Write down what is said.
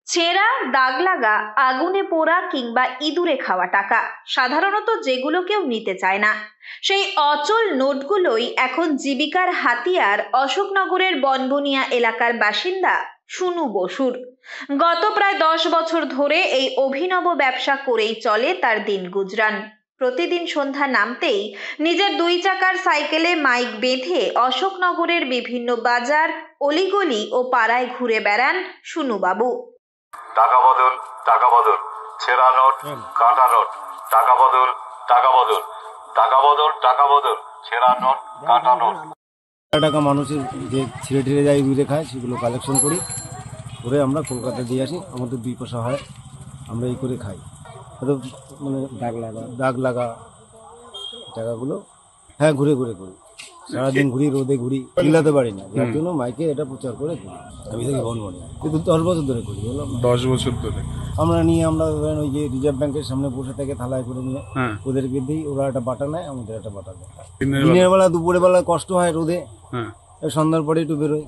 ছেঁড়া, দাগ লাগা, আগুনে পোড়া কিংবা ইঁদুরে খাওয়া টাকা সাধারণত যেগুলো কেউ নিতে চায় না, সেই অচল নোটগুলোই এখন জীবিকার হাতিয়ার অশোকনগরের বনবনিয়া এলাকার বাসিন্দা সুনু বসুর। গত প্রায় 10 বছর ধরে এই অভিনব ব্যবসা করেই চলে তার দিন গুজরান। প্রতিদিন সন্ধ্যা নামতেই নিজের 2 চাকার সাইকেলে মাইক বেঁধে অশোকনগরের বিভিন্ন বাজার, অলিগলি ও পাড়ায় ঘুরে বেড়ান সুনুবাবু। টাকা বদল, টাকা বদল, ছেঁড়া নোট, কাটা নোট, টাকা বদল, টাকা বদল, টাকা বদল, টাকা বদল, ছেঁড়া নোট, কাটা নোট। টাকা মানুষের যে ছিঁড়ে টিড়ে যায় ইঁদুরে খায়, সেগুলো কালেকশন করি, করে আমরা কলকাতা দিয়ে আসি। আমাদের 2 পয়সা হয়, আমরা এই করে খাই। হয়তো মানে দাগ লাগা টাকাগুলো হ্যাঁ ঘুরে ঘুরে করি, সারাদিন ঘুরি, রোদে ঘুরি, চিল্লাতে পারি না, যার জন্য মাইকে এটা প্রচার করে করি। আমি থেকে বনবনি কিন্তু 10 বছর ধরে করি। বললাম 10 বছর ধরে আমরা ধরেন ওই যে রিজার্ভ ব্যাংকের সামনে বসে থেকে থালায় করে নিয়ে ওদেরকে দিই, ওরা একটা বাটা নেয়, আমাদের একটা বাটা নেয়। দিনের বেলা দুপুরে বেলা কষ্ট হয় রোদে, সন্ধ্যার পরে একটু বেরোয়।